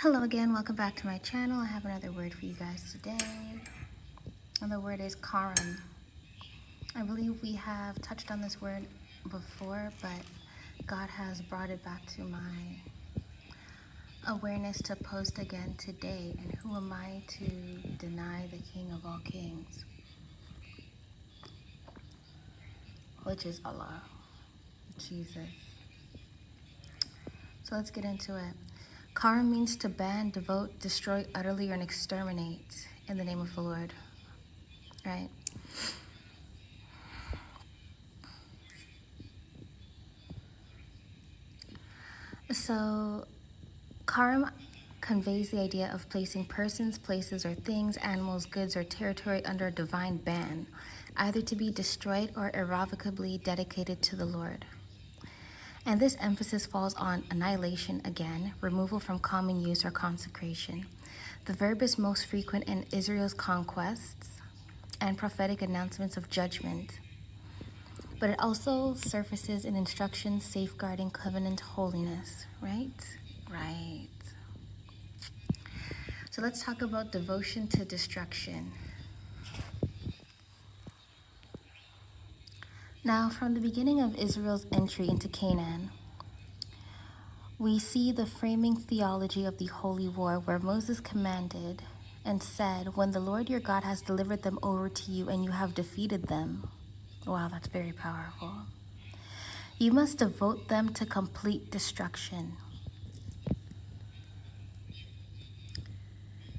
Hello again, welcome back to my channel. I have another word for you guys today, and the word is karam. I believe we have touched on this word before, but God has brought it back to my awareness to post again today. And who am I to deny the King of all kings, which is Allah, Jesus. So let's get into it. Karam means to ban, devote, destroy utterly, or exterminate in the name of the Lord, right? So karam conveys the idea of placing persons, places, or things, animals, goods, or territory under a divine ban, either to be destroyed or irrevocably dedicated to the Lord. And this emphasis falls on annihilation again, removal from common use or consecration. The verb is most frequent in Israel's conquests and prophetic announcements of judgment, but it also surfaces in instructions safeguarding covenant holiness, right? Right. So let's talk about devotion to destruction. Now, from the beginning of Israel's entry into Canaan, we see the framing theology of the Holy War, where Moses commanded and said, "When the Lord your God has delivered them over to you and you have defeated them," wow, that's very powerful, "you must devote them to complete destruction."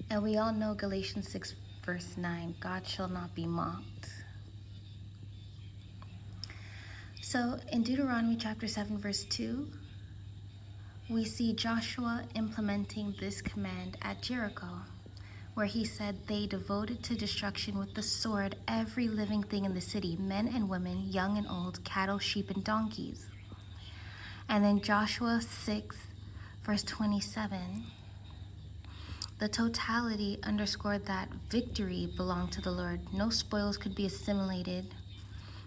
And we all know Galatians 6 verse 9, God shall not be mocked. So in Deuteronomy chapter 7 verse 2, we see Joshua implementing this command at Jericho, where he said they devoted to destruction with the sword every living thing in the city, men and women, young and old, cattle, sheep, and donkeys. And then Joshua 6 verse 27, the totality underscored that victory belonged to the Lord. No spoils could be assimilated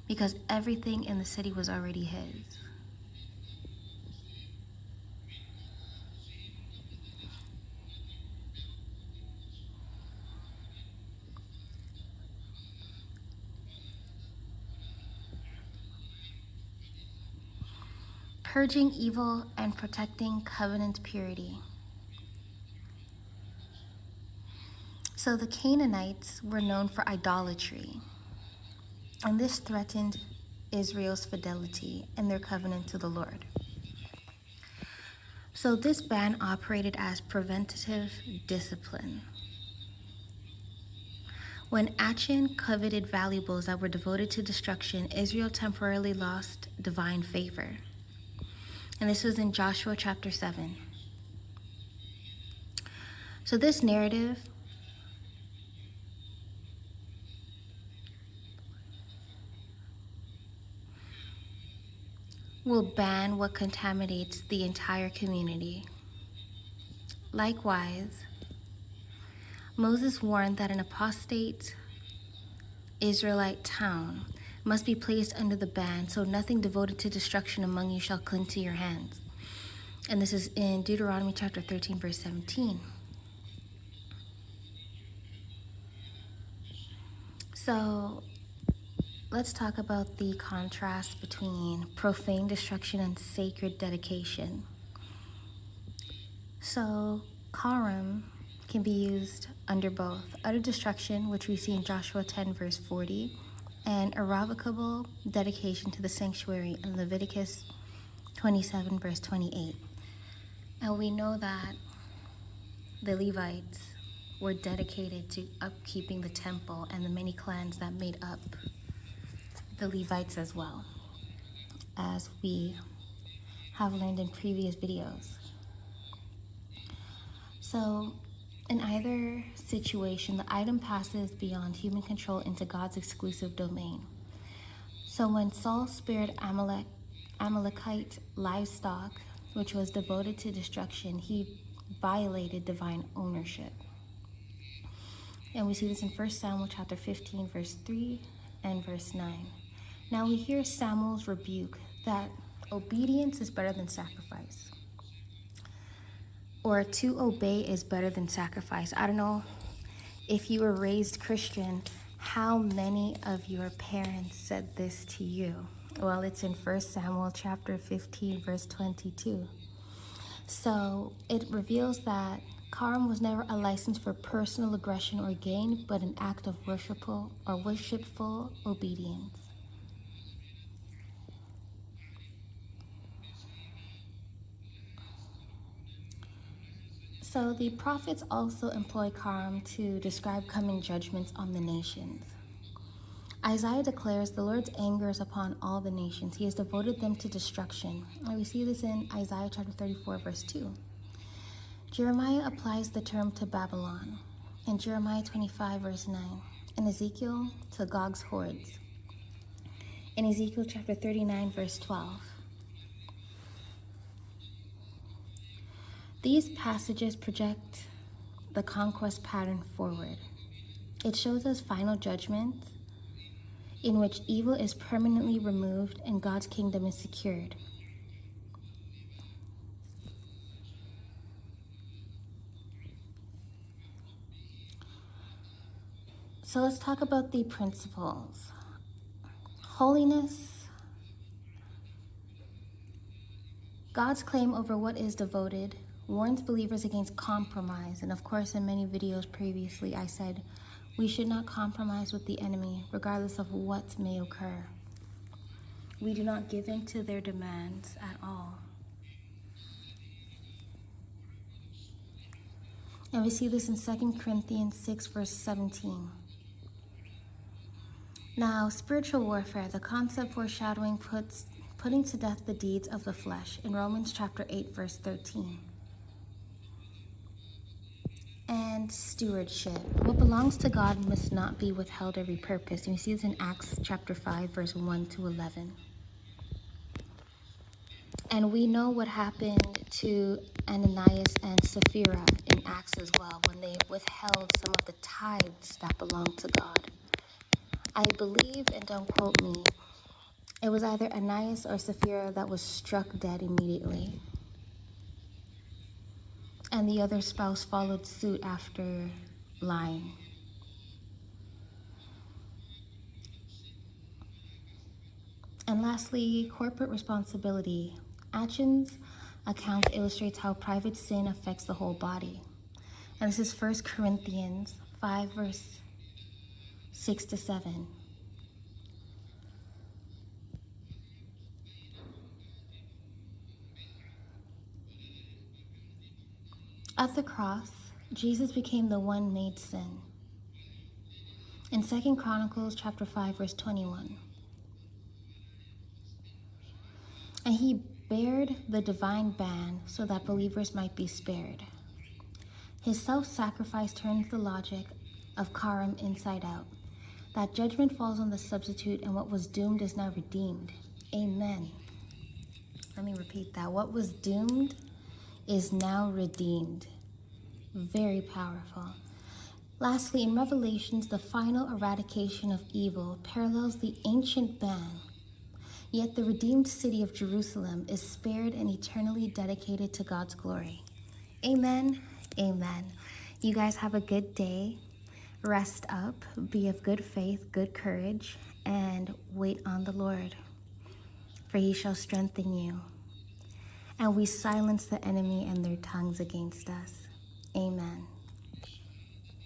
because everything in the city was already his. Purging evil and protecting covenant purity. So the Canaanites were known for idolatry, and this threatened Israel's fidelity and their covenant to the Lord. So this ban operated as preventative discipline. When Achan coveted valuables that were devoted to destruction, Israel temporarily lost divine favor. And this was in Joshua chapter 7. So this narrative will ban what contaminates the entire community. Likewise, Moses warned that an apostate Israelite town must be placed under the ban, so nothing devoted to destruction among you shall cling to your hands. And this is in Deuteronomy chapter 13, verse 17. So let's talk about the contrast between profane destruction and sacred dedication. So karam can be used under both utter destruction, which we see in Joshua 10 verse 40, and irrevocable dedication to the sanctuary in Leviticus 27 verse 28. And we know that the Levites were dedicated to upkeeping the temple and the many clans that made up the Levites as well, as we have learned in previous videos. So in either situation, the item passes beyond human control into God's exclusive domain. So when Saul spared Amalekite livestock, which was devoted to destruction, he violated divine ownership. And we see this in 1 Samuel chapter 15, verse 3 and verse 9. Now we hear Samuel's rebuke that obedience is better than sacrifice. or to obey is better than sacrifice. I don't know if you were raised Christian, how many of your parents said this to you? Well, it's in 1 Samuel chapter 15, verse 22. So it reveals that Karam was never a license for personal aggression or gain, but an act of worshipful obedience. So the prophets also employ Karam to describe coming judgments on the nations. Isaiah declares the Lord's anger is upon all the nations. He has devoted them to destruction. And we see this in Isaiah chapter 34, verse 2. Jeremiah applies the term to Babylon in Jeremiah 25, verse 9. In Ezekiel, to Gog's hordes. In Ezekiel chapter 39, verse 12. These passages project the conquest pattern forward. It shows us final judgment in which evil is permanently removed and God's kingdom is secured. So let's talk about the principles. Holiness. God's claim over what is devoted warns believers against compromise. And of course, in many videos previously, I said we should not compromise with the enemy, regardless of what may occur. We do not give in to their demands at all. And we see this in 2 Corinthians 6, verse 17. Now, spiritual warfare, the concept foreshadowing putting to death the deeds of the flesh in Romans chapter 8, verse 13. And stewardship. What belongs to God must not be withheld or repurposed. And we see this in Acts chapter 5, verse 1 to 11. And we know what happened to Ananias and Sapphira in Acts as well, when they withheld some of the tithes that belonged to God. I believe, and don't quote me, it was either Ananias or Sapphira that was struck dead immediately. And the other spouse followed suit after lying. And lastly, corporate responsibility. Achan's account illustrates how private sin affects the whole body. And this is 1 Corinthians 5, verse 6 to 7. At the cross, Jesus became the one made sin. In 2 Chronicles chapter 5, verse 21. And he bared the divine ban so that believers might be spared. His self-sacrifice turns the logic of Karam inside out. That judgment falls on the substitute, and what was doomed is now redeemed. Amen. Let me repeat that. What was doomed is now redeemed. Very powerful. Lastly, in Revelations, the final eradication of evil parallels the ancient ban. Yet the redeemed city of Jerusalem is spared and eternally dedicated to God's glory. Amen. Amen. You guys have a good day. Rest up, be of good faith, good courage, and wait on the Lord, for he shall strengthen you. And we silence the enemy and their tongues against us. Amen.